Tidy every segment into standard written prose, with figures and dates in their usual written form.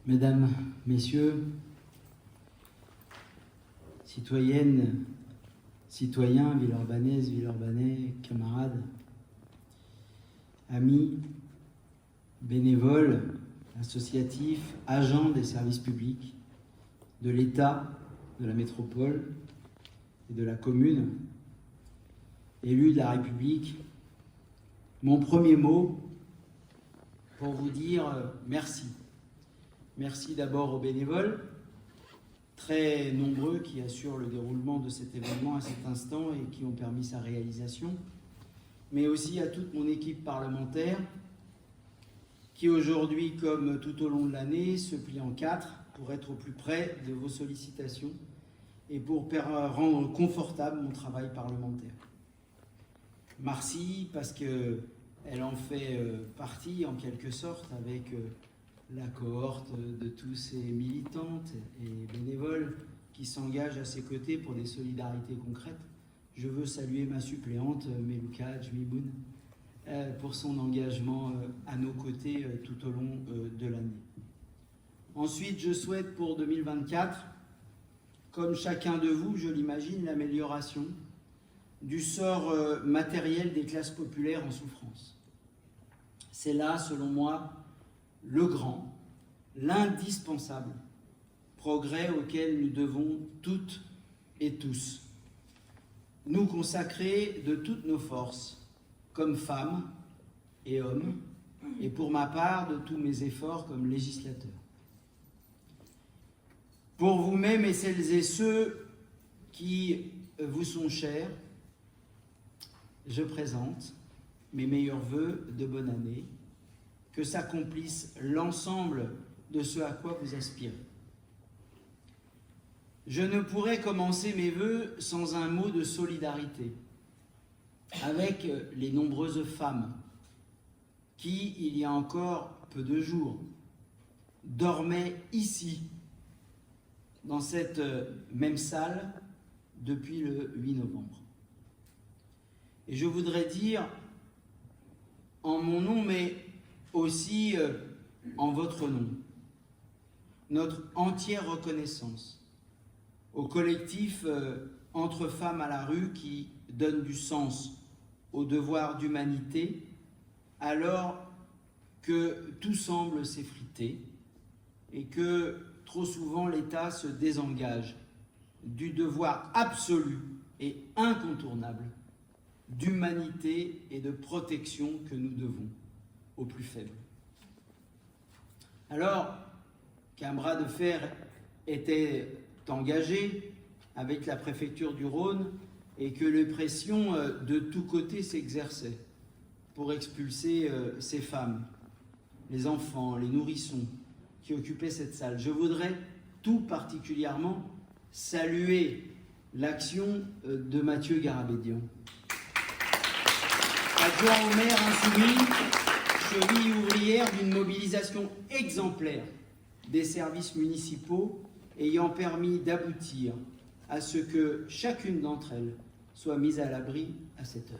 Mesdames, Messieurs, citoyennes, citoyens, Villeurbanaises, Villeurbanais, camarades, amis, bénévoles, associatifs, agents des services publics, de l'État, de la métropole et de la commune, élus de la République, mon premier mot pour vous dire merci. Merci d'abord aux bénévoles, très nombreux qui assurent le déroulement de cet événement à cet instant et qui ont permis sa réalisation, mais aussi à toute mon équipe parlementaire qui aujourd'hui, comme tout au long de l'année, se plie en quatre pour être au plus près de vos sollicitations et pour rendre confortable mon travail parlementaire. Merci parce qu'elle en fait partie en quelque sorte avec la cohorte de tous ces militantes et bénévoles qui s'engagent à ses côtés pour des solidarités concrètes. Je veux saluer ma suppléante, Melouka Djmimoun, pour son engagement à nos côtés tout au long de l'année. Ensuite, je souhaite pour 2024, comme chacun de vous, je l'imagine, l'amélioration du sort matériel des classes populaires en souffrance. C'est là, selon moi, le grand, l'indispensable progrès auquel nous devons toutes et tous nous consacrer de toutes nos forces, comme femmes et hommes, et pour ma part, de tous mes efforts comme législateur. Pour vous-même et celles et ceux qui vous sont chers, je présente mes meilleurs vœux de bonne année, que s'accomplisse l'ensemble de ce à quoi vous aspirez. Je ne pourrais commencer mes vœux sans un mot de solidarité avec les nombreuses femmes qui, il y a encore peu de jours, dormaient ici, dans cette même salle, depuis le 8 novembre. Et je voudrais dire, en mon nom, mais aussi en votre nom, notre entière reconnaissance au collectif Entre femmes à la rue qui donne du sens au devoir d'humanité alors que tout semble s'effriter et que trop souvent l'État se désengage du devoir absolu et incontournable d'humanité et de protection que nous devons aux plus faibles. Alors qu'un bras de fer était engagé avec la préfecture du Rhône et que les pressions de tous côtés s'exerçaient pour expulser ces femmes, les enfants, les nourrissons qui occupaient cette salle, je voudrais tout particulièrement saluer l'action de Mathieu Garabédian, adjoint au maire insoumis, cheville ouvrière d'une mobilisation exemplaire des services municipaux ayant permis d'aboutir à ce que chacune d'entre elles soit mise à l'abri à cette heure.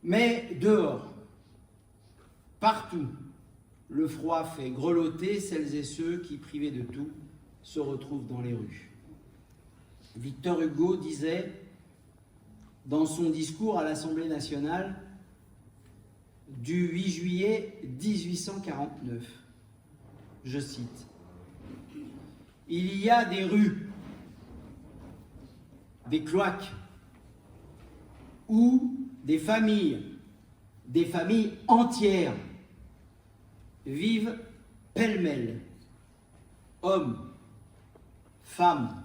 Mais dehors, partout, le froid fait grelotter celles et ceux qui, privés de tout, se retrouvent dans les rues. Victor Hugo disait, dans son discours à l'Assemblée nationale du 8 juillet 1849, je cite, « Il y a des rues, des cloaques, où des familles entières vivent pêle-mêle, hommes, femmes,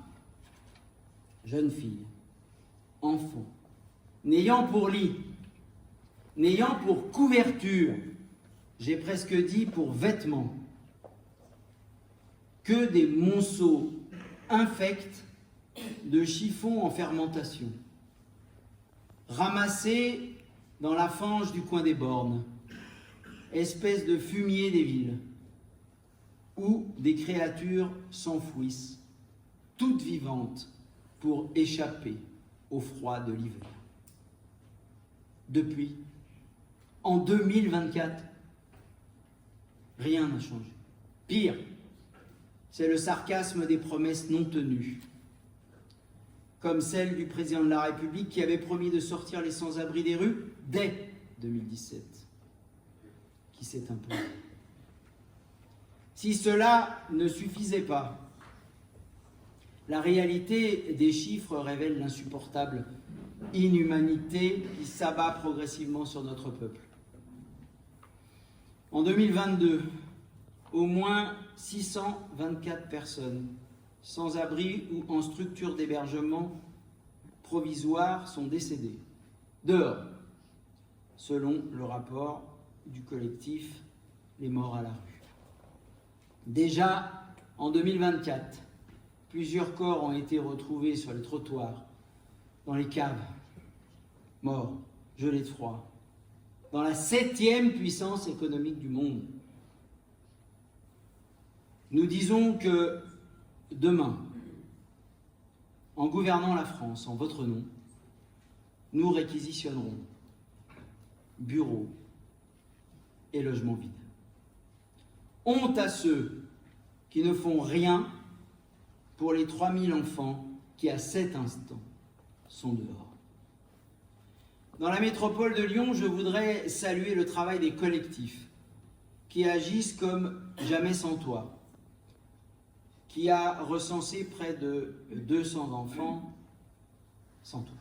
jeunes filles, enfants, n'ayant pour lit, n'ayant pour couverture, j'ai presque dit pour vêtements, que des monceaux infects de chiffons en fermentation, ramassés dans la fange du coin des bornes, espèce de fumier des villes, où des créatures s'enfouissent, toutes vivantes, pour échapper au froid de l'hiver. Depuis, en 2024, Rien n'a changé. Pire, c'est le sarcasme des promesses non tenues, comme celle du président de la République qui avait promis de sortir les sans-abri des rues dès 2017, qui s'est imposé. Si cela ne suffisait pas, la réalité des chiffres révèle l'insupportable inhumanité qui s'abat progressivement sur notre peuple. En 2022, au moins 624 personnes sans abri ou en structure d'hébergement provisoire sont décédées, dehors, selon le rapport du collectif Les Morts à la rue. Déjà, en 2024, plusieurs corps ont été retrouvés sur les trottoirs, dans les caves, morts, gelés de froid, dans la 7e puissance économique du monde. Nous disons que demain, en gouvernant la France en votre nom, nous réquisitionnerons bureaux et logements vides. Honte à ceux qui ne font rien pour les 3000 enfants qui, à cet instant, sont dehors. Dans la métropole de Lyon, je voudrais saluer le travail des collectifs qui agissent comme Jamais sans toi, qui a recensé près de 200 enfants sans tout.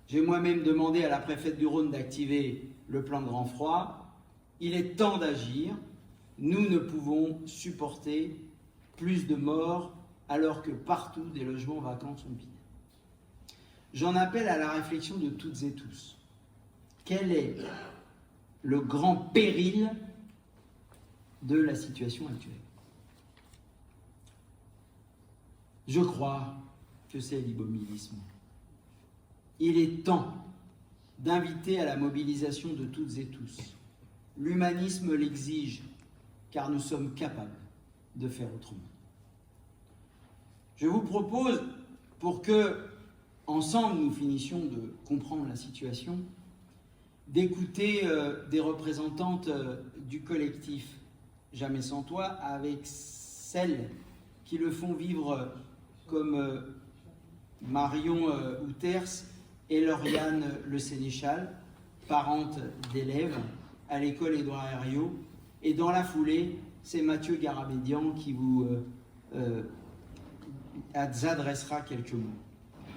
J'ai moi-même demandé à la préfète du Rhône d'activer le plan grand froid. Il est temps d'agir. Nous ne pouvons supporter plus de morts alors que partout des logements vacants sont vides. J'en appelle à la réflexion de toutes et tous. Quel est le grand péril de la situation actuelle? Je crois que c'est l'immobilisme. Il est temps d'inviter à la mobilisation de toutes et tous. L'humanisme l'exige, car nous sommes capables de faire autrement. Je vous propose, pour que, ensemble, nous finissions de comprendre la situation, d'écouter des représentantes du collectif Jamais sans toi, avec celles qui le font vivre comme Marion Outers et Lauriane Le Sénéchal, parentes d'élèves à l'école Édouard Herriot. Et dans la foulée, c'est Mathieu Garabédian qui vous adressera quelques mots.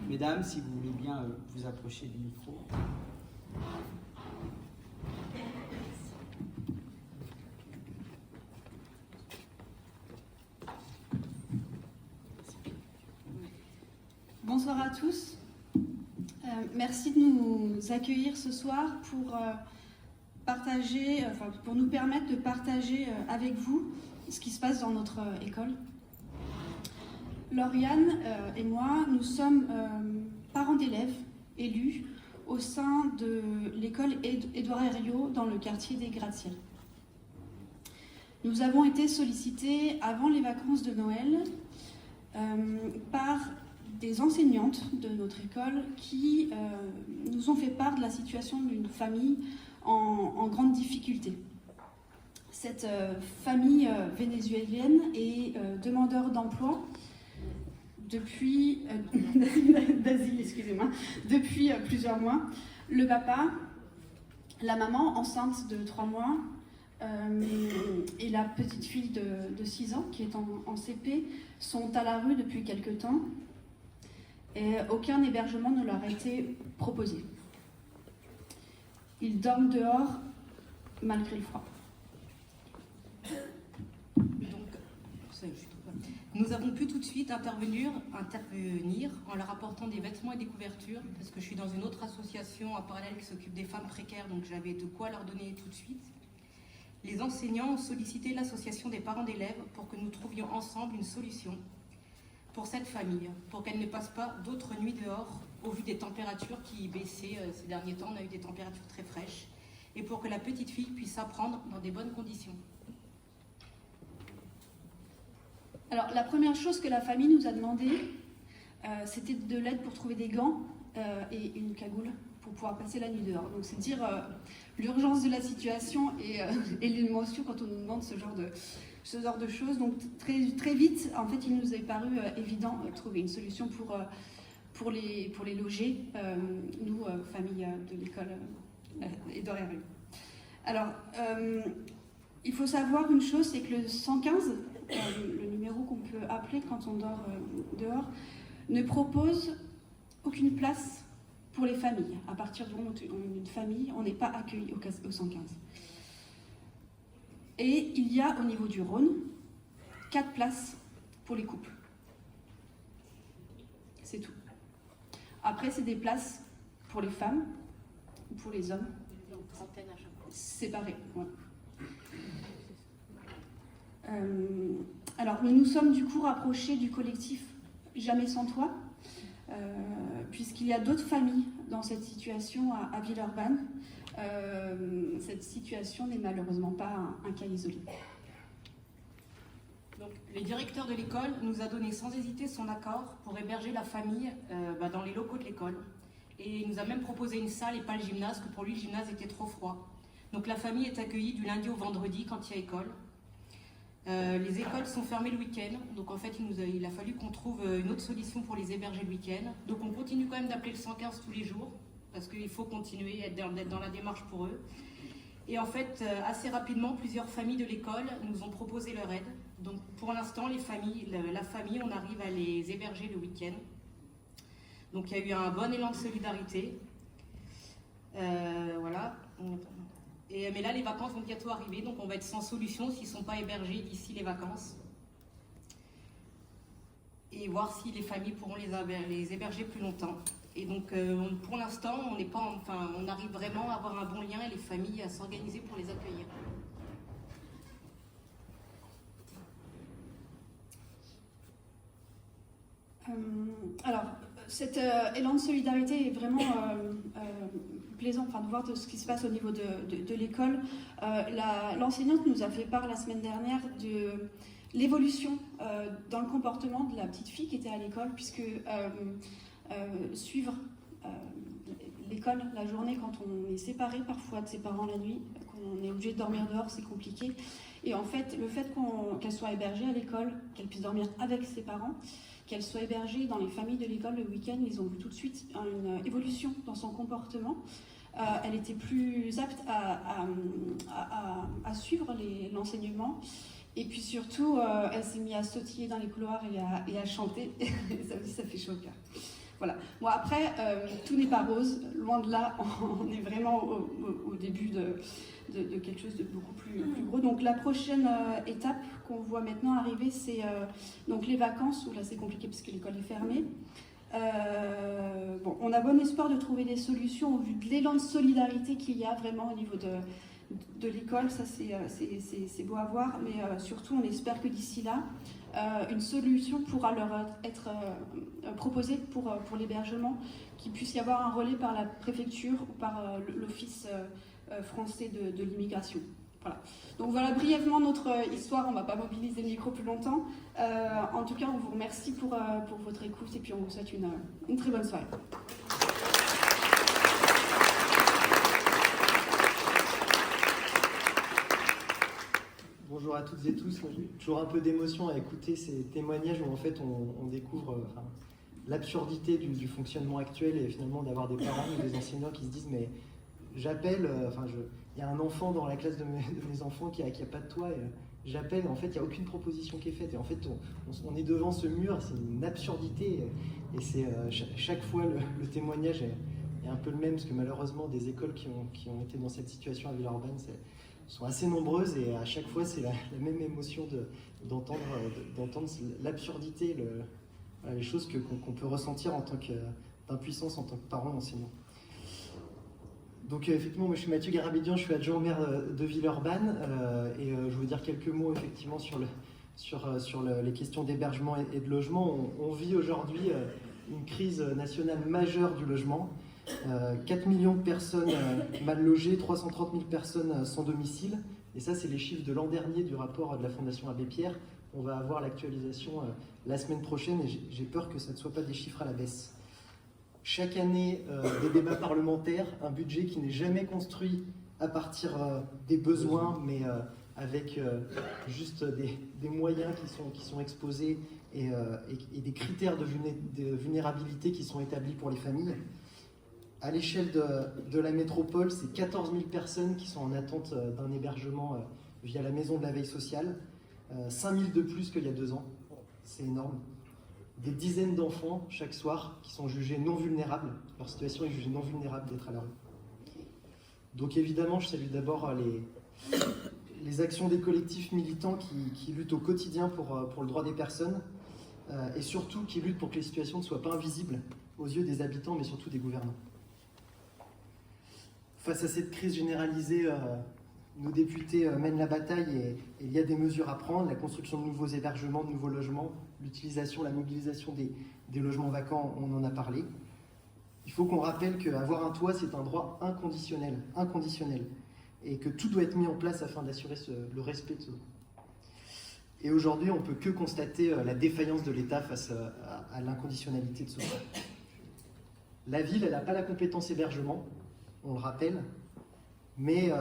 Mesdames, si vous voulez bien vous approcher du micro. Bonsoir à tous. Merci de nous accueillir ce soir pour pour nous permettre de partager avec vous ce qui se passe dans notre école. Lauriane et moi, nous sommes parents d'élèves élus au sein de l'école Édouard Herriot dans le quartier des Gratte-Ciel. Nous avons été sollicités avant les vacances de Noël par des enseignantes de notre école qui nous ont fait part de la situation d'une famille en grande difficulté. Cette famille vénézuélienne est demandeur d'emploi depuis depuis plusieurs mois. Le papa, la maman enceinte de 3 mois et la petite fille de 6 ans qui est en CP sont à la rue depuis quelque temps. Et aucun hébergement ne leur a été proposé. Ils dorment dehors malgré le froid. Nous avons pu tout de suite intervenir en leur apportant des vêtements et des couvertures, parce que je suis dans une autre association en parallèle qui s'occupe des femmes précaires, donc j'avais de quoi leur donner tout de suite. Les enseignants ont sollicité l'association des parents d'élèves pour que nous trouvions ensemble une solution pour cette famille, pour qu'elle ne passe pas d'autres nuits dehors au vu des températures qui baissaient ces derniers temps. On a eu des températures très fraîches, et pour que la petite fille puisse apprendre dans des bonnes conditions. Alors, la première chose que la famille nous a demandé, c'était de l'aide pour trouver des gants et une cagoule pour pouvoir passer la nuit dehors. Donc c'est dire l'urgence de la situation et l'émotion quand on nous demande ce genre de choses. Donc très vite, en fait, il nous est paru évident de trouver une solution pour les loger, nous, famille de l'école et de rue. Alors, il faut savoir une chose, c'est que le 115, le numéro qu'on peut appeler quand on dort dehors, ne propose aucune place pour les familles. À partir du moment où on est une famille, on n'est pas accueilli au 115. Et il y a au niveau du Rhône 4 places pour les couples. C'est tout. Après, c'est des places pour les femmes ou pour les hommes. Une trentaine à chaque fois. Séparés. Ouais. Alors, nous nous sommes du coup rapprochés du collectif Jamais sans toi, puisqu'il y a d'autres familles dans cette situation à Villeurbanne. Cette situation n'est malheureusement pas un cas isolé. Donc, le directeur de l'école nous a donné sans hésiter son accord pour héberger la famille dans les locaux de l'école. Et il nous a même proposé une salle et pas le gymnase, parce que pour lui le gymnase était trop froid. Donc la famille est accueillie du lundi au vendredi quand il y a école. Les écoles sont fermées le week-end, donc en fait il a fallu qu'on trouve une autre solution pour les héberger le week-end. Donc on continue quand même d'appeler le 115 tous les jours, parce qu'il faut continuer d'être dans la démarche pour eux. Et en fait, assez rapidement, plusieurs familles de l'école nous ont proposé leur aide. Donc pour l'instant, la famille, on arrive à les héberger le week-end. Donc il y a eu un bon élan de solidarité. Voilà. Mais là, les vacances vont bientôt arriver, donc on va être sans solution s'ils ne sont pas hébergés d'ici les vacances. Et voir si les familles pourront les héberger plus longtemps. Et donc, pour l'instant, on arrive vraiment à avoir un bon lien et les familles à s'organiser pour les accueillir. Alors, cet élan de solidarité est vraiment plaisant, de voir ce qui se passe au niveau de l'école. L'enseignante nous a fait part la semaine dernière de l'évolution dans le comportement de la petite fille qui était à l'école, puisque suivre l'école la journée quand on est séparé parfois de ses parents la nuit, qu'on est obligé de dormir dehors, c'est compliqué. Et en fait, le fait qu'elle soit hébergée à l'école, qu'elle puisse dormir avec ses parents, qu'elle soit hébergée dans les familles de l'école le week-end, ils ont vu tout de suite une évolution dans son comportement. Elle était plus apte à suivre l'enseignement. Et puis surtout, elle s'est mise à sautiller dans les couloirs et à chanter. Ça aussi, ça fait chaud au cœur. Voilà. Bon, après, tout n'est pas rose. Loin de là, on est vraiment au début de quelque chose de beaucoup plus gros. Donc la prochaine étape qu'on voit maintenant arriver, c'est donc les vacances, où là c'est compliqué parce que l'école est fermée. On a bon espoir de trouver des solutions au vu de l'élan de solidarité qu'il y a vraiment au niveau de l'école. Ça c'est beau à voir, mais surtout on espère que d'ici là, une solution pourra leur être proposée pour l'hébergement, qu'il puisse y avoir un relais par la préfecture ou par l'office français de l'immigration. Voilà. Donc voilà brièvement notre histoire, on ne va pas mobiliser le micro plus longtemps. En tout cas, on vous remercie pour votre écoute et puis on vous souhaite une très bonne soirée. Bonjour à toutes et tous. J'ai toujours un peu d'émotion à écouter ces témoignages où en fait on découvre l'absurdité du fonctionnement actuel et finalement d'avoir des parents ou des enseignants qui se disent mais j'appelle, il y a un enfant dans la classe de mes enfants qui a pas de toit, et j'appelle, en fait il n'y a aucune proposition qui est faite et en fait on est devant ce mur, c'est une absurdité et c'est chaque fois le témoignage est un peu le même parce que malheureusement des écoles qui ont été dans cette situation à Villeurbanne sont assez nombreuses et à chaque fois c'est la même émotion d'entendre l'absurdité, les choses qu'on peut ressentir en tant d'impuissance en tant que parent enseignant. Donc effectivement, moi je suis Mathieu Garabédian, je suis adjoint au maire de Villeurbanne et je veux dire quelques mots effectivement sur les questions d'hébergement et de logement. On vit aujourd'hui une crise nationale majeure du logement. 4 millions de personnes mal logées, 330 000 personnes sans domicile. Et ça, c'est les chiffres de l'an dernier du rapport de la Fondation Abbé Pierre. On va avoir l'actualisation la semaine prochaine et j'ai peur que ça ne soit pas des chiffres à la baisse. chaque année des débats parlementaires, un budget qui n'est jamais construit à partir des besoins, mais avec juste des moyens qui sont exposés et des critères de vulnérabilité qui sont établis pour les familles. À l'échelle de la métropole, c'est 14 000 personnes qui sont en attente d'un hébergement via la maison de la veille sociale, 5 000 de plus qu'il y a 2 ans, c'est énorme. Des dizaines d'enfants chaque soir qui sont jugés non vulnérables, leur situation est jugée non vulnérable d'être à la rue. Donc évidemment, je salue d'abord les actions des collectifs militants qui luttent au quotidien pour le droit des personnes et surtout qui luttent pour que les situations ne soient pas invisibles aux yeux des habitants mais surtout des gouvernants. Face à cette crise généralisée, nos députés mènent la bataille et il y a des mesures à prendre, la construction de nouveaux hébergements, de nouveaux logements, l'utilisation, la mobilisation des logements vacants, on en a parlé. Il faut qu'on rappelle qu'avoir un toit, c'est un droit inconditionnel, et que tout doit être mis en place afin d'assurer le respect de ce droit. Et aujourd'hui, on ne peut que constater la défaillance de l'État face à l'inconditionnalité de ce droit. La ville, elle n'a pas la compétence hébergement, on le rappelle, mais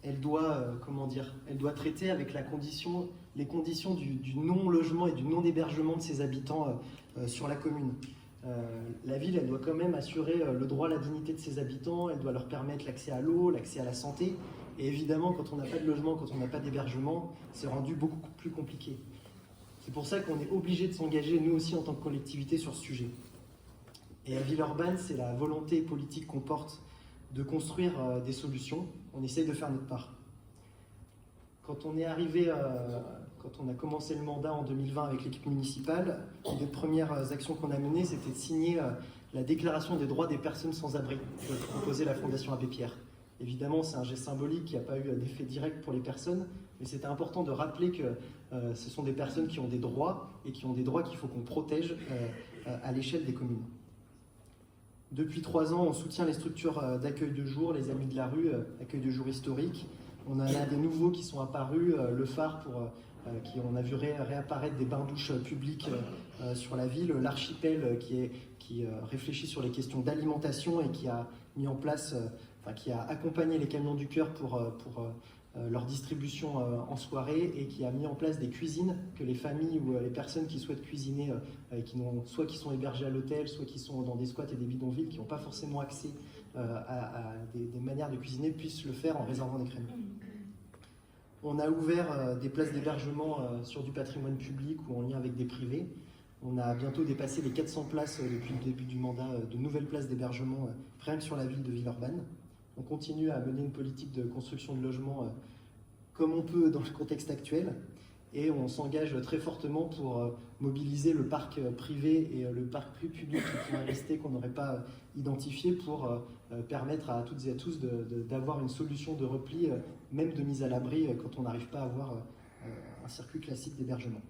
elle doit traiter avec les conditions du non-logement et du non-hébergement de ses habitants sur la commune. La ville, elle doit quand même assurer le droit à la dignité de ses habitants, elle doit leur permettre l'accès à l'eau, l'accès à la santé, et évidemment, quand on n'a pas de logement, quand on n'a pas d'hébergement, c'est rendu beaucoup plus compliqué. C'est pour ça qu'on est obligé de s'engager, nous aussi, en tant que collectivité, sur ce sujet. Et à Villeurbanne, c'est la volonté politique qu'on porte de construire des solutions. On essaye de faire notre part. Quand on a commencé le mandat en 2020 avec l'équipe municipale, une des premières actions qu'on a menées, c'était de signer la déclaration des droits des personnes sans abri que proposait la Fondation Abbé Pierre. Évidemment, c'est un geste symbolique qui n'a pas eu d'effet direct pour les personnes, mais c'était important de rappeler que ce sont des personnes qui ont des droits et qui ont des droits qu'il faut qu'on protège à l'échelle des communes. Depuis 3 ans, on soutient les structures d'accueil de jour, les Amis de la rue, accueil de jour historique. On en a des nouveaux qui sont apparus, le phare, on a vu réapparaître des bains-douches publics sur la ville, l'archipel qui réfléchit sur les questions d'alimentation et qui a mis en place, qui a accompagné les camions du cœur pour leur distribution en soirée et qui a mis en place des cuisines que les familles ou les personnes qui souhaitent cuisiner, soit qui sont hébergées à l'hôtel, soit qui sont dans des squats et des bidonvilles, qui n'ont pas forcément accès à des manières de cuisiner, puissent le faire en réservant des créneaux. On a ouvert des places d'hébergement sur du patrimoine public ou en lien avec des privés. On a bientôt dépassé les 400 places depuis le début du mandat, de nouvelles places d'hébergement rien que sur la ville de Villeurbanne. On continue à mener une politique de construction de logements comme on peut dans le contexte actuel et on s'engage très fortement pour mobiliser le parc privé et le parc public qui est resté, qu'on n'aurait pas identifié, pour permettre à toutes et à tous d'avoir une solution de repli, même de mise à l'abri quand on n'arrive pas à avoir un circuit classique d'hébergement.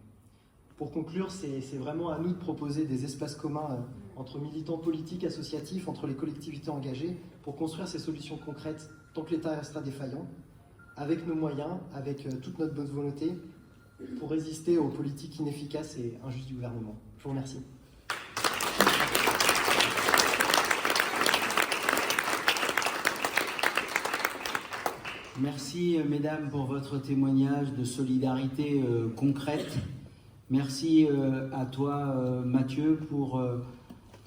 Pour conclure, c'est vraiment à nous de proposer des espaces communs entre militants politiques, associatifs, entre les collectivités engagées, pour construire ces solutions concrètes tant que l'État restera défaillant, avec nos moyens, avec toute notre bonne volonté, pour résister aux politiques inefficaces et injustes du gouvernement. Je vous remercie. Merci, mesdames, pour votre témoignage de solidarité concrète. Merci à toi, Mathieu, pour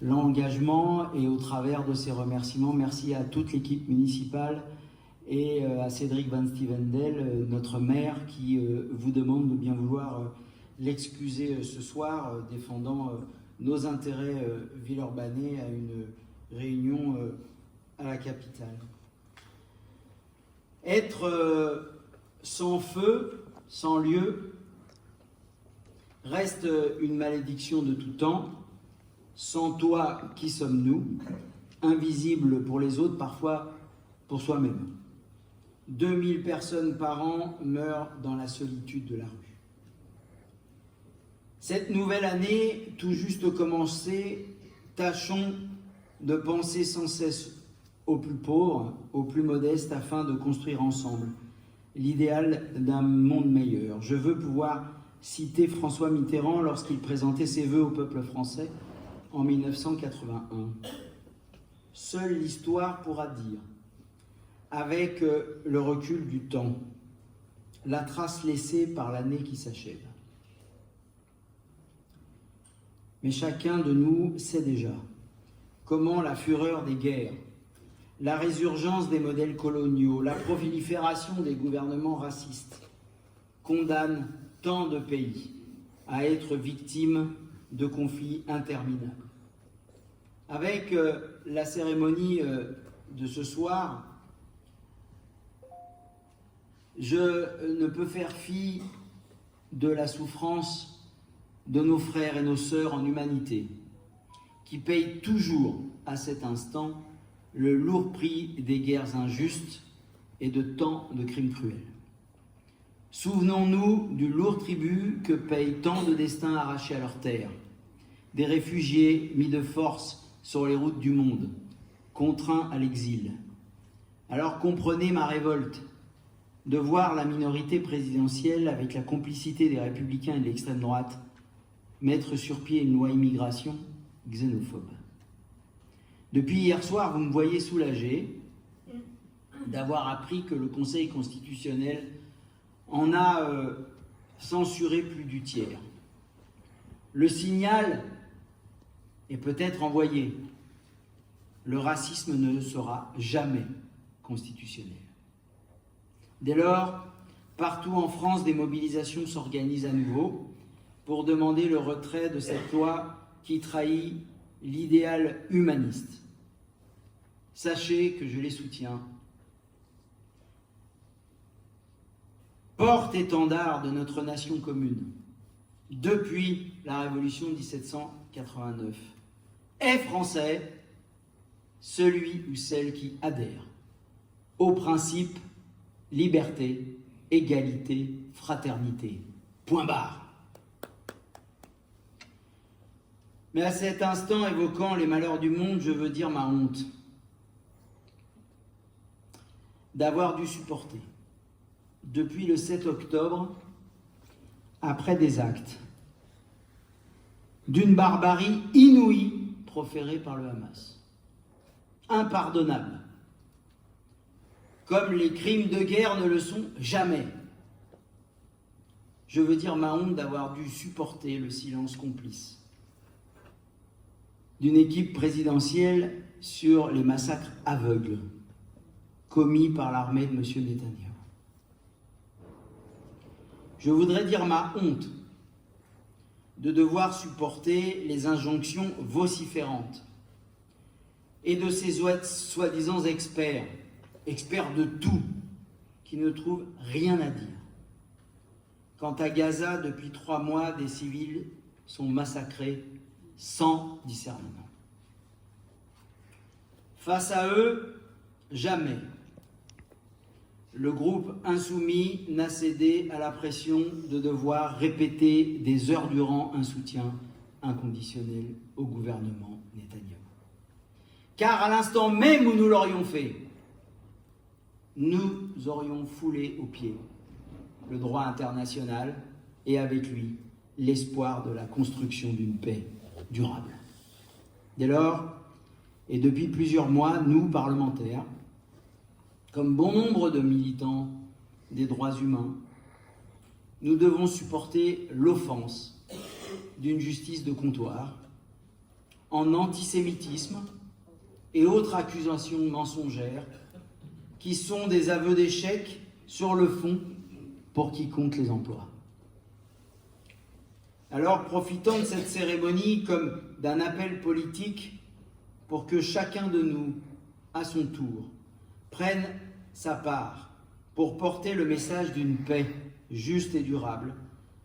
l'engagement et au travers de ces remerciements. Merci à toute l'équipe municipale et à Cédric Van Stevendel, notre maire, qui vous demande de bien vouloir l'excuser ce soir, défendant nos intérêts villeurbanais à une réunion à la capitale. Être sans feu, sans lieu, reste une malédiction de tout temps. Sans toi, qui sommes-nous? Invisibles pour les autres, parfois pour soi-même. 2000 personnes par an meurent dans la solitude de la rue. Cette nouvelle année, tout juste commencée, tâchons de penser sans cesse aux plus pauvres, aux plus modestes, afin de construire ensemble l'idéal d'un monde meilleur. Je veux pouvoir citer François Mitterrand lorsqu'il présentait ses vœux au peuple français en 1981. seule l'histoire pourra dire, avec le recul du temps, la trace laissée par l'année qui s'achève. Mais chacun de nous sait déjà comment la fureur des guerres, la résurgence des modèles coloniaux, la prolifération des gouvernements racistes condamnent tant de pays à être victimes de conflits interminables. Avec la cérémonie de ce soir, je ne peux faire fi de la souffrance de nos frères et nos sœurs en humanité, qui payent toujours à cet instant le lourd prix des guerres injustes et de tant de crimes cruels. Souvenons-nous du lourd tribut que payent tant de destins arrachés à leur terre, des réfugiés mis de force sur les routes du monde, contraints à l'exil. Alors comprenez ma révolte de voir la minorité présidentielle, avec la complicité des Républicains et de l'extrême droite, mettre sur pied une loi immigration xénophobe. Depuis hier soir, vous me voyez soulagé d'avoir appris que le Conseil constitutionnel en a censuré plus du tiers. Le signal est peut-être envoyé. Le racisme ne sera jamais constitutionnel. Dès lors, partout en France, des mobilisations s'organisent à nouveau pour demander le retrait de cette loi qui trahit l'idéal humaniste. Sachez que je les soutiens. Porte-étendard de notre nation commune, depuis la Révolution de 1789, est français celui ou celle qui adhère aux principes liberté, égalité, fraternité. Point barre. Mais à cet instant, évoquant les malheurs du monde, je veux dire ma honte d'avoir dû supporter, depuis le 7 octobre, après des actes d'une barbarie inouïe proférée par le Hamas. Impardonnable. Comme les crimes de guerre ne le sont jamais. Je veux dire ma honte d'avoir dû supporter le silence complice d'une équipe présidentielle sur les massacres aveugles commis par l'armée de M. Netanyahou. Je voudrais dire ma honte de devoir supporter les injonctions vociférantes et de ces soi-disant experts de tout, qui ne trouvent rien à dire. Quant à Gaza, depuis 3 mois, des civils sont massacrés sans discernement. Face à eux, jamais le groupe insoumis n'a cédé à la pression de devoir répéter des heures durant un soutien inconditionnel au gouvernement Netanyahou. Car à l'instant même où nous l'aurions fait, nous aurions foulé aux pieds le droit international et avec lui l'espoir de la construction d'une paix durable. Dès lors, et depuis plusieurs mois, nous, parlementaires, comme bon nombre de militants des droits humains, nous devons supporter l'offense d'une justice de comptoir en antisémitisme et autres accusations mensongères qui sont des aveux d'échec sur le fond pour quiconque les emploie. Alors, profitant de cette cérémonie comme d'un appel politique pour que chacun de nous, à son tour, prenne sa part pour porter le message d'une paix juste et durable,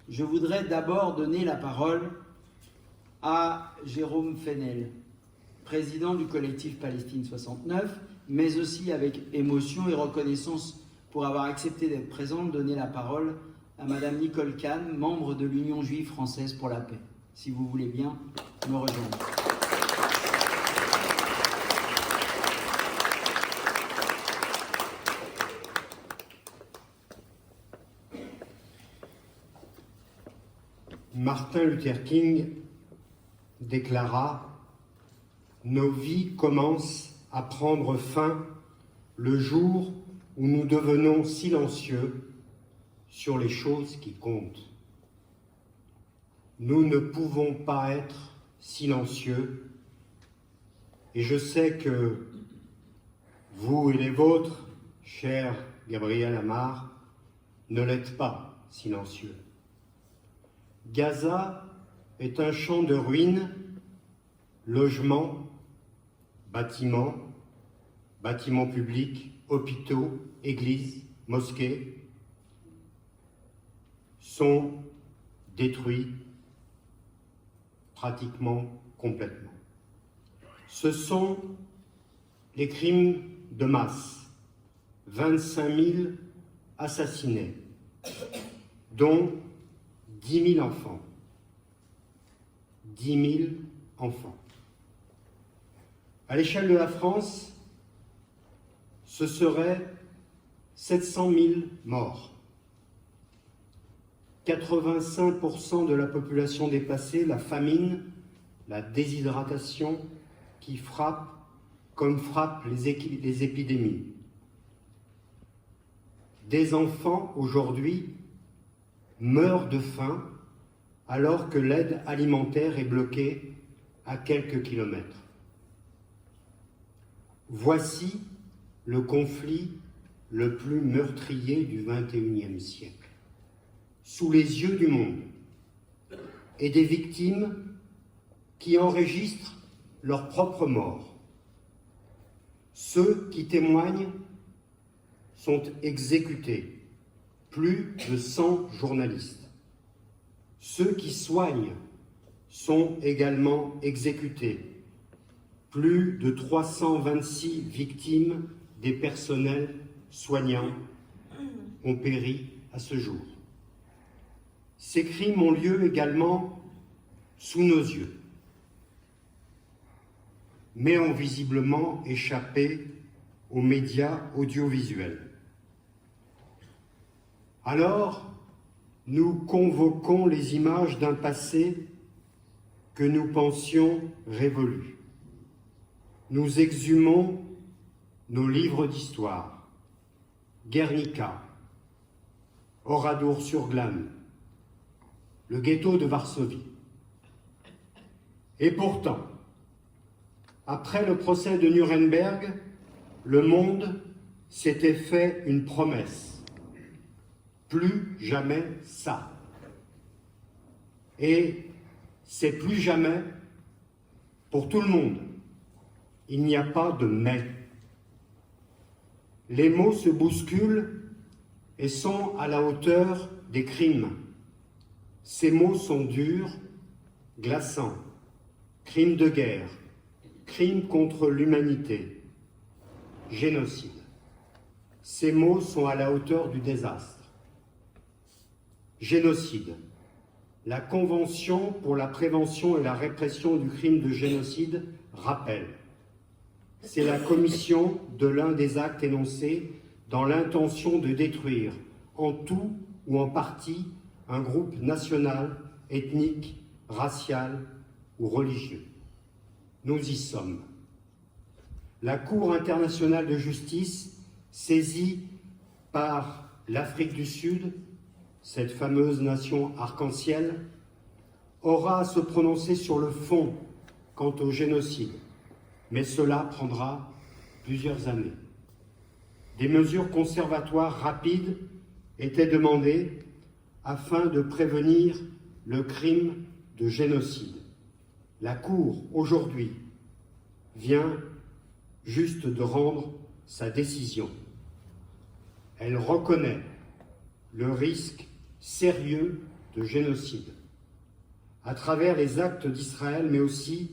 je voudrais d'abord donner la parole à Jérôme Fennel, président du collectif Palestine 69, mais aussi avec émotion et reconnaissance pour avoir accepté d'être présente, donner la parole à Madame Nicole Kahn, membre de l'Union juive française pour la paix. Si vous voulez bien me rejoindre. Martin Luther King déclara « Nos vies commencent à prendre fin le jour où nous devenons silencieux sur les choses qui comptent. Nous ne pouvons pas être silencieux, et je sais que vous et les vôtres, cher Gabriel Amar, ne l'êtes pas silencieux. Gaza est un champ de ruines, logements, bâtiments publics, hôpitaux, églises, mosquées sont détruits pratiquement complètement. Ce sont les crimes de masse, 25 000 assassinés, dont 10 000 enfants. 10 000 enfants. À l'échelle de la France, ce serait 700 000 morts. 85% de la population dépassée, la famine, la déshydratation qui frappent les épidémies. Des enfants, aujourd'hui, meurent de faim alors que l'aide alimentaire est bloquée à quelques kilomètres. Voici le conflit le plus meurtrier du XXIe siècle, sous les yeux du monde, et des victimes qui enregistrent leur propre mort. Ceux qui témoignent sont exécutés, plus de 100 journalistes. Ceux qui soignent sont également exécutés, plus de 326 victimes des personnels soignants ont péri à ce jour. Ces crimes ont lieu également sous nos yeux, mais ont visiblement échappé aux médias audiovisuels. Alors, nous convoquons les images d'un passé que nous pensions révolu. Nous exhumons nos livres d'histoire, Guernica, Oradour-sur-Glane, le ghetto de Varsovie. Et pourtant, après le procès de Nuremberg, le monde s'était fait une promesse. Plus jamais ça. Et c'est plus jamais pour tout le monde. Il n'y a pas de mais. Les mots se bousculent et sont à la hauteur des crimes. Ces mots sont durs, glaçants. Crimes de guerre, crimes contre l'humanité, génocide. Ces mots sont à la hauteur du désastre. Génocide. La Convention pour la prévention et la répression du crime de génocide rappelle. C'est la commission de l'un des actes énoncés dans l'intention de détruire en tout ou en partie un groupe national, ethnique, racial ou religieux. Nous y sommes. La Cour internationale de justice, saisie par l'Afrique du Sud, cette fameuse nation arc-en-ciel, aura à se prononcer sur le fond quant au génocide, mais cela prendra plusieurs années. Des mesures conservatoires rapides étaient demandées afin de prévenir le crime de génocide. La Cour, aujourd'hui, vient juste de rendre sa décision. Elle reconnaît le risque sérieux de génocide à travers les actes d'Israël, mais aussi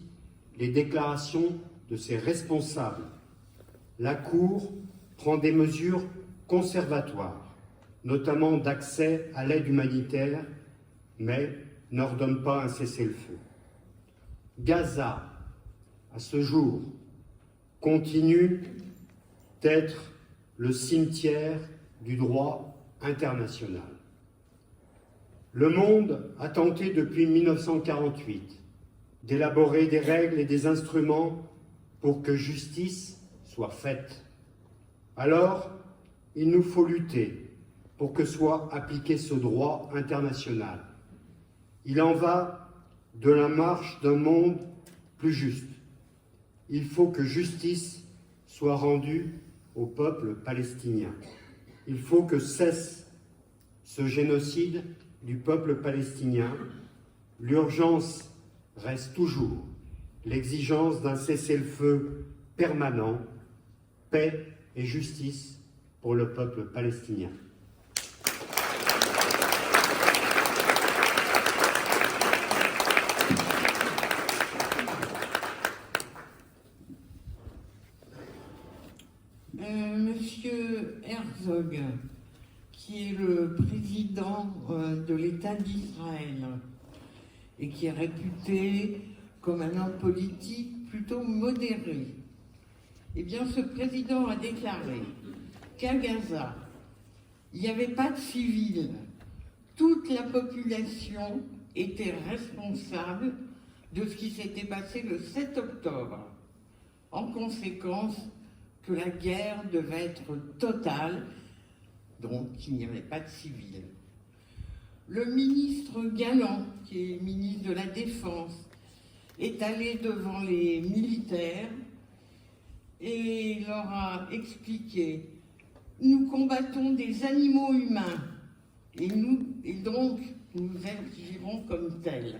les déclarations de ses responsables. La Cour prend des mesures conservatoires, notamment d'accès à l'aide humanitaire, mais n'ordonne pas un cessez-le-feu. Gaza, à ce jour, continue d'être le cimetière du droit international. Le monde a tenté depuis 1948 d'élaborer des règles et des instruments pour que justice soit faite. Alors, il nous faut lutter pour que soit appliqué ce droit international. Il en va de la marche d'un monde plus juste. Il faut que justice soit rendue au peuple palestinien. Il faut que cesse ce génocide du peuple palestinien. L'urgence reste toujours l'exigence d'un cessez-le-feu permanent, paix et justice pour le peuple palestinien. Monsieur Herzog, qui est le président de l'État d'Israël et qui est réputé comme un homme politique plutôt modéré, eh bien ce président a déclaré qu'à Gaza, il n'y avait pas de civils. Toute la population était responsable de ce qui s'était passé le 7 octobre. En conséquence, que la guerre devait être totale, donc il n'y avait pas de civils. Le ministre Galland, qui est ministre de la Défense, est allé devant les militaires et leur a expliqué « Nous combattons des animaux humains et donc nous agirons comme tels,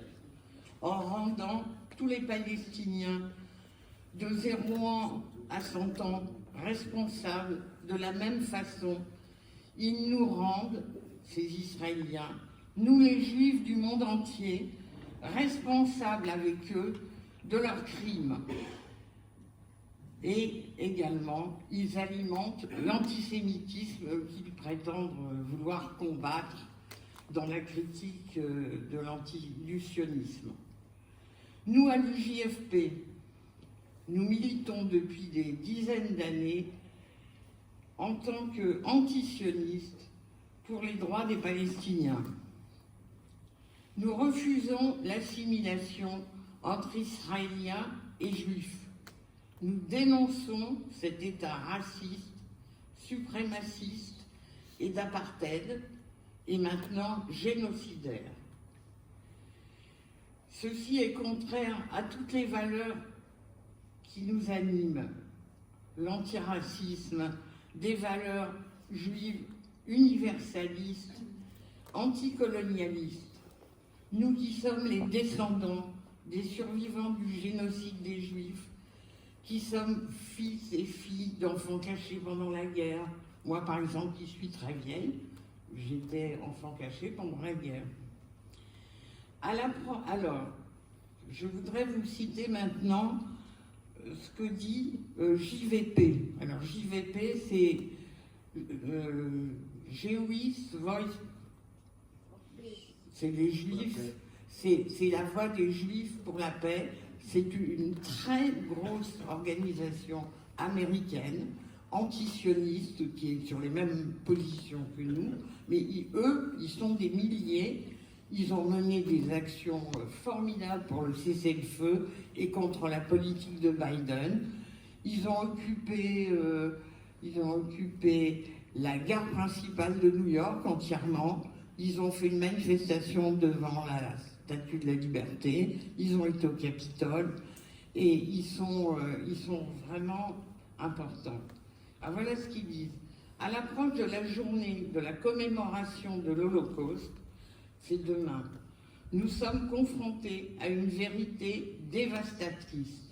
en rendant tous les Palestiniens de 0 ans à 100 ans responsables de la même façon. Ils nous rendent, ces Israéliens, nous les Juifs du monde entier, responsables avec eux de leurs crimes. Et également, ils alimentent l'antisémitisme qu'ils prétendent vouloir combattre dans la critique du sionisme. Nous, à l'UJFP, nous militons depuis des dizaines d'années en tant qu'antisionistes pour les droits des Palestiniens. Nous refusons l'assimilation entre Israéliens et Juifs. Nous dénonçons cet État raciste, suprémaciste et d'apartheid, et maintenant génocidaire. Ceci est contraire à toutes les valeurs qui nous animent, l'antiracisme, des valeurs juives universalistes, anticolonialistes. Nous qui sommes les descendants des survivants du génocide des Juifs, qui sommes fils et filles d'enfants cachés pendant la guerre. Moi, par exemple, qui suis très vieille, j'étais enfant caché pendant la guerre. Alors, je voudrais vous citer maintenant ce que dit JVP. Alors, JVP, c'est Jewish Voice. C'est les Juifs, c'est la voix des Juifs pour la paix. C'est une très grosse organisation américaine, antisioniste, qui est sur les mêmes positions que nous, mais eux, ils sont des milliers. Ils ont mené des actions formidables pour le cessez-le-feu et contre la politique de Biden. Ils ont occupé la gare principale de New York entièrement. Ils ont fait une manifestation devant la Statue de la Liberté. Ils ont été au Capitole et ils sont vraiment importants. Alors voilà ce qu'ils disent. À l'approche de la journée de la commémoration de l'Holocauste, c'est demain, nous sommes confrontés à une vérité dévastatrice.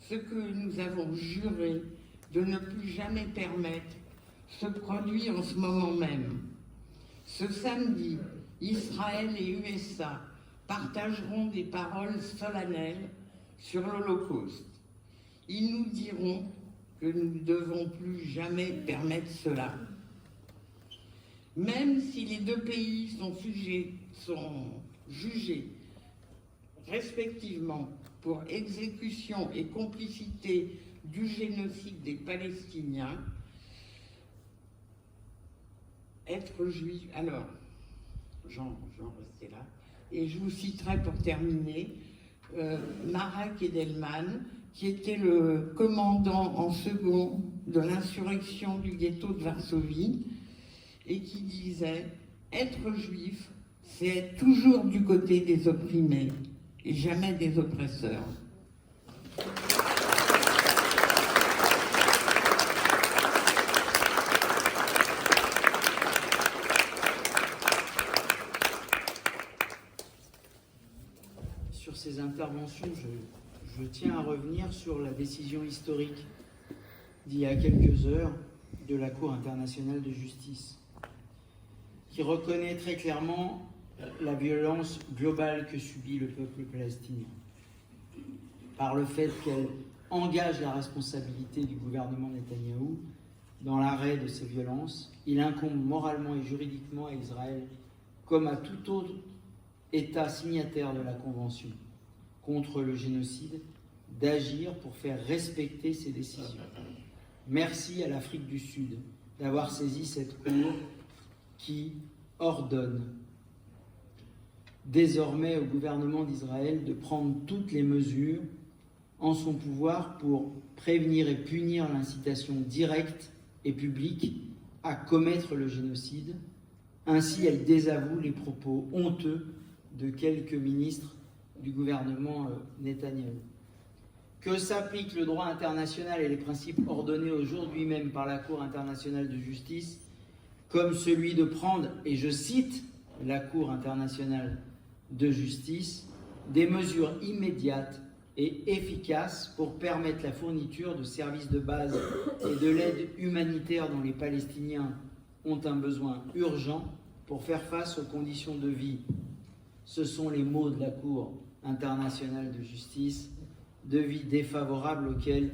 Ce que nous avons juré de ne plus jamais permettre se produit en ce moment même. Ce samedi, Israël et USA partageront des paroles solennelles sur l'Holocauste. Ils nous diront que nous ne devons plus jamais permettre cela. Même si les deux pays sont jugés respectivement pour exécution et complicité du génocide des Palestiniens, être juif, alors, j'en restais là, et je vous citerai pour terminer Marek Edelman, qui était le commandant en second de l'insurrection du ghetto de Varsovie, et qui disait « Être juif, c'est être toujours du côté des opprimés et jamais des oppresseurs ». Sur ces interventions, je tiens à revenir sur la décision historique d'il y a quelques heures de la Cour internationale de justice, qui reconnaît très clairement la violence globale que subit le peuple palestinien, par le fait qu'elle engage la responsabilité du gouvernement Netanyahou dans l'arrêt de ces violences. Il incombe moralement et juridiquement à Israël, comme à tout autre État signataire de la Convention contre le génocide, d'agir pour faire respecter ces décisions. Merci à l'Afrique du Sud d'avoir saisi cette Cour qui ordonne désormais au gouvernement d'Israël de prendre toutes les mesures en son pouvoir pour prévenir et punir l'incitation directe et publique à commettre le génocide. Ainsi, elle désavoue les propos honteux de quelques ministres du gouvernement Netanyahou. Que s'applique le droit international et les principes ordonnés aujourd'hui même par la Cour internationale de justice, comme celui de prendre, et je cite la Cour internationale de justice, des mesures immédiates et efficaces pour permettre la fourniture de services de base et de l'aide humanitaire dont les Palestiniens ont un besoin urgent pour faire face aux conditions de vie. Ce sont les mots de la Cour internationale de justice, de vie défavorables auxquelles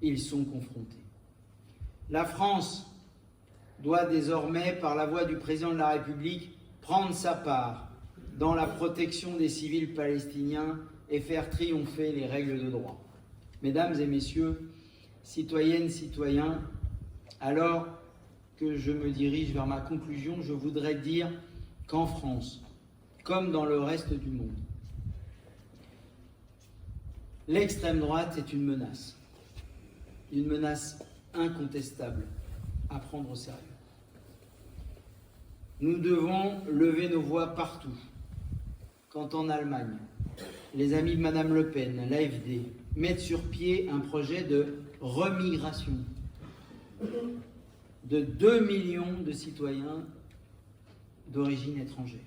ils sont confrontés. La France doit désormais, par la voix du président de la République, prendre sa part dans la protection des civils palestiniens et faire triompher les règles de droit. Mesdames et messieurs, citoyennes, citoyens, alors que je me dirige vers ma conclusion, je voudrais dire qu'en France, comme dans le reste du monde, l'extrême droite est une menace incontestable à prendre au sérieux. Nous devons lever nos voix partout. Quand en Allemagne, les amis de Madame Le Pen, l'AfD, mettent sur pied un projet de remigration de 2 millions de citoyens d'origine étrangère.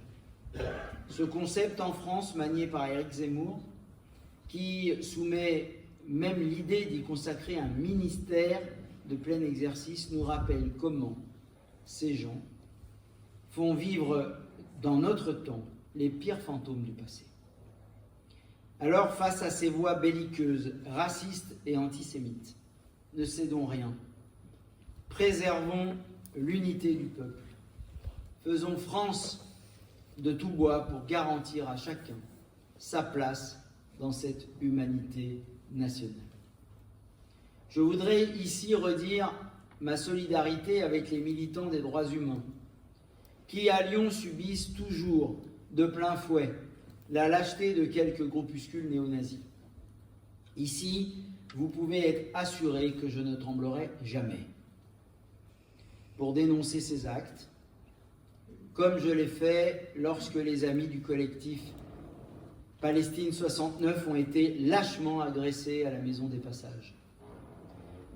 Ce concept en France, manié par Éric Zemmour, qui soumet même l'idée d'y consacrer un ministère de plein exercice, nous rappelle comment ces gens font vivre dans notre temps les pires fantômes du passé. Alors, face à ces voix belliqueuses, racistes et antisémites, ne cédons rien. Préservons l'unité du peuple. Faisons France de tout bois pour garantir à chacun sa place dans cette humanité nationale. Je voudrais ici redire ma solidarité avec les militants des droits humains qui, à Lyon, subissent toujours de plein fouet la lâcheté de quelques groupuscules néo-nazis. Ici, vous pouvez être assurés que je ne tremblerai jamais pour dénoncer ces actes, comme je l'ai fait lorsque les amis du collectif Palestine 69 ont été lâchement agressés à la Maison des Passages,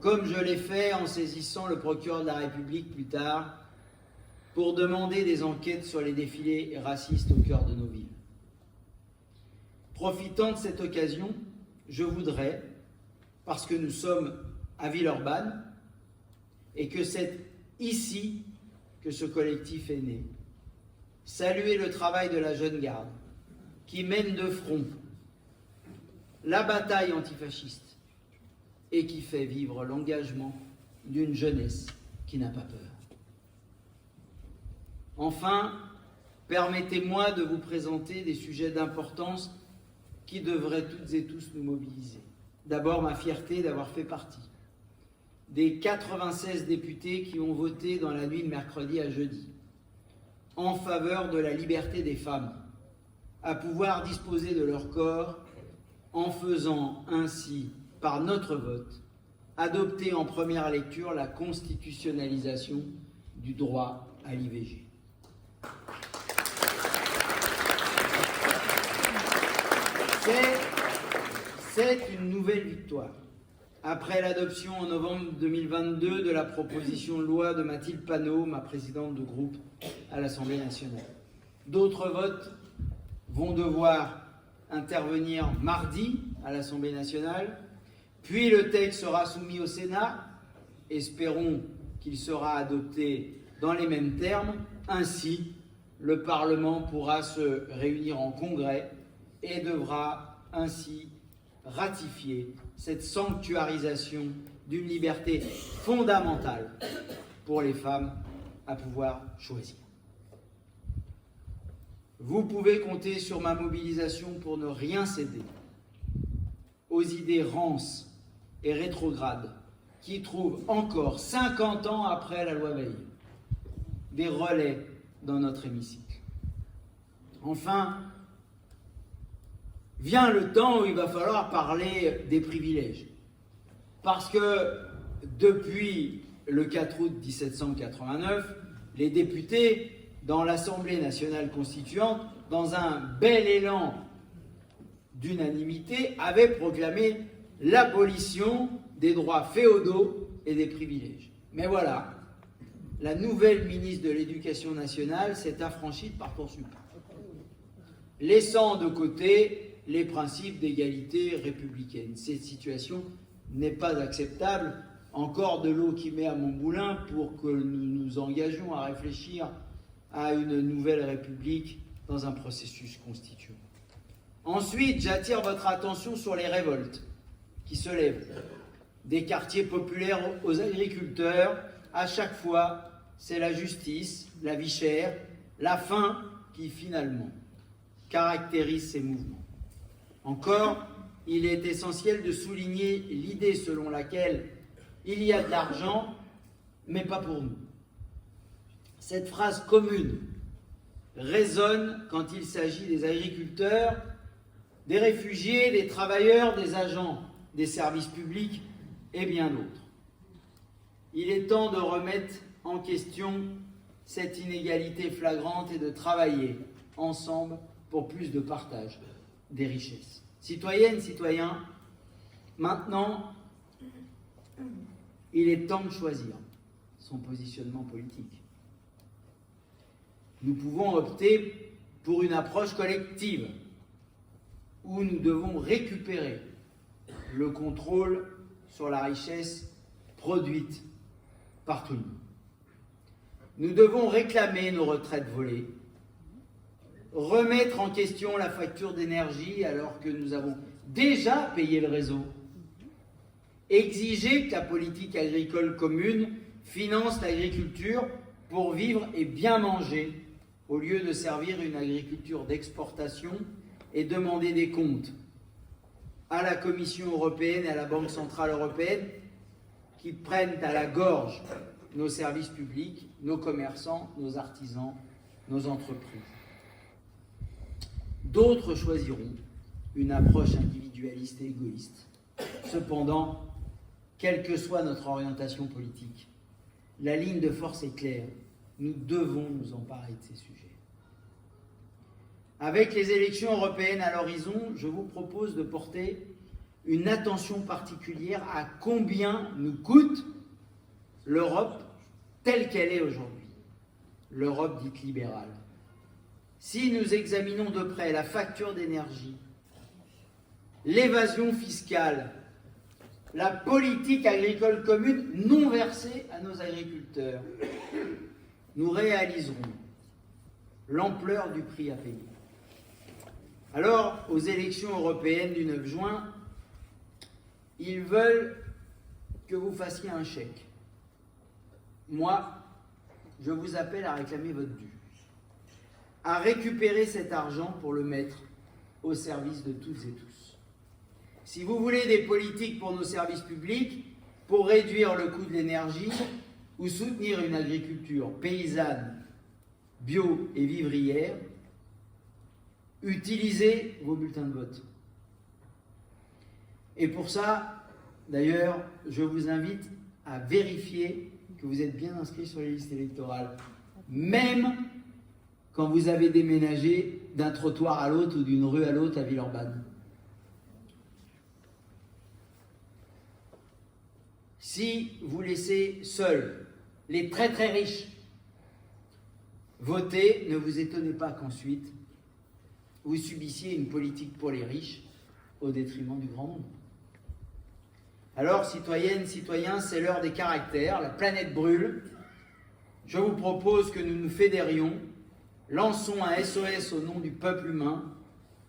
comme je l'ai fait en saisissant le procureur de la République plus tard pour demander des enquêtes sur les défilés racistes au cœur de nos villes. Profitant de cette occasion, je voudrais, parce que nous sommes à Villeurbanne et que c'est ici que ce collectif est né, saluer le travail de la jeune garde qui mène de front la bataille antifasciste et qui fait vivre l'engagement d'une jeunesse qui n'a pas peur. Enfin, permettez-moi de vous présenter des sujets d'importance qui devraient toutes et tous nous mobiliser. D'abord, ma fierté d'avoir fait partie des 96 députés qui ont voté dans la nuit de mercredi à jeudi en faveur de la liberté des femmes à pouvoir disposer de leur corps en faisant ainsi par notre vote, adopter en première lecture la constitutionnalisation du droit à l'IVG. C'est une nouvelle victoire. Après l'adoption en novembre 2022 de la proposition de loi de Mathilde Panot, ma présidente de groupe à l'Assemblée nationale. D'autres votes vont devoir intervenir mardi à l'Assemblée nationale, puis le texte sera soumis au Sénat, espérons qu'il sera adopté dans les mêmes termes, ainsi le Parlement pourra se réunir en congrès et devra ainsi ratifier cette sanctuarisation d'une liberté fondamentale pour les femmes à pouvoir choisir. Vous pouvez compter sur ma mobilisation pour ne rien céder aux idées rances et rétrogrades qui trouvent encore 50 ans après la loi Veil des relais dans notre hémicycle. Enfin, vient le temps où il va falloir parler des privilèges. Parce que depuis le 4 août 1789, les députés, dans l'Assemblée nationale constituante, dans un bel élan d'unanimité, avaient proclamé l'abolition des droits féodaux et des privilèges. Mais voilà, la nouvelle ministre de l'Éducation nationale s'est affranchie de Parcoursup, laissant de côté les principes d'égalité républicaine. Cette situation n'est pas acceptable. Encore de l'eau qui met à mon moulin pour que nous nous engagions à réfléchir à une nouvelle république dans un processus constituant. Ensuite, j'attire votre attention sur les révoltes qui se lèvent des quartiers populaires aux agriculteurs. À chaque fois, c'est la justice, la vie chère, la faim qui finalement caractérise ces mouvements. Encore, il est essentiel de souligner l'idée selon laquelle il y a de l'argent, mais pas pour nous. Cette phrase commune résonne quand il s'agit des agriculteurs, des réfugiés, des travailleurs, des agents des services publics et bien d'autres. Il est temps de remettre en question cette inégalité flagrante et de travailler ensemble pour plus de partage des richesses. Citoyennes, citoyens, maintenant, il est temps de choisir son positionnement politique. Nous pouvons opter pour une approche collective où nous devons récupérer le contrôle sur la richesse produite par tout le monde. Nous devons réclamer nos retraites volées, remettre en question la facture d'énergie alors que nous avons déjà payé le réseau, exiger que la politique agricole commune finance l'agriculture pour vivre et bien manger, au lieu de servir une agriculture d'exportation, et demander des comptes à la Commission européenne et à la Banque centrale européenne qui prennent à la gorge nos services publics, nos commerçants, nos artisans, nos entreprises. D'autres choisiront une approche individualiste et égoïste. Cependant, quelle que soit notre orientation politique, la ligne de force est claire. Nous devons nous emparer de ces sujets. Avec les élections européennes à l'horizon, je vous propose de porter une attention particulière à combien nous coûte l'Europe telle qu'elle est aujourd'hui, l'Europe dite libérale. Si nous examinons de près la facture d'énergie, l'évasion fiscale, la politique agricole commune non versée à nos agriculteurs, nous réaliserons l'ampleur du prix à payer. Alors, aux élections européennes du 9 juin, ils veulent que vous fassiez un chèque. Moi, je vous appelle à réclamer votre dû, à récupérer cet argent pour le mettre au service de toutes et tous. Si vous voulez des politiques pour nos services publics, pour réduire le coût de l'énergie ou soutenir une agriculture paysanne, bio et vivrière, utilisez vos bulletins de vote. Et pour ça, D'ailleurs, je vous invite à vérifier que vous êtes bien inscrit sur les listes électorales, même quand vous avez déménagé d'un trottoir à l'autre ou d'une rue à l'autre à Villeurbanne. Si vous laissez seuls les très très riches voter, ne vous étonnez pas qu'ensuite vous subissiez une politique pour les riches au détriment du grand monde. Alors, citoyennes, citoyens, c'est l'heure des caractères, la planète brûle. Je vous propose que nous nous fédérions, lançons un SOS au nom du peuple humain,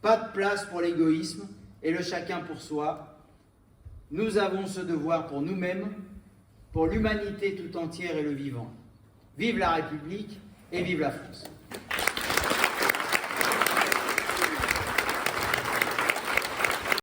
pas de place pour l'égoïsme et le chacun pour soi. Nous avons ce devoir pour nous-mêmes, pour l'humanité tout entière et le vivant. Vive la République et vive la France.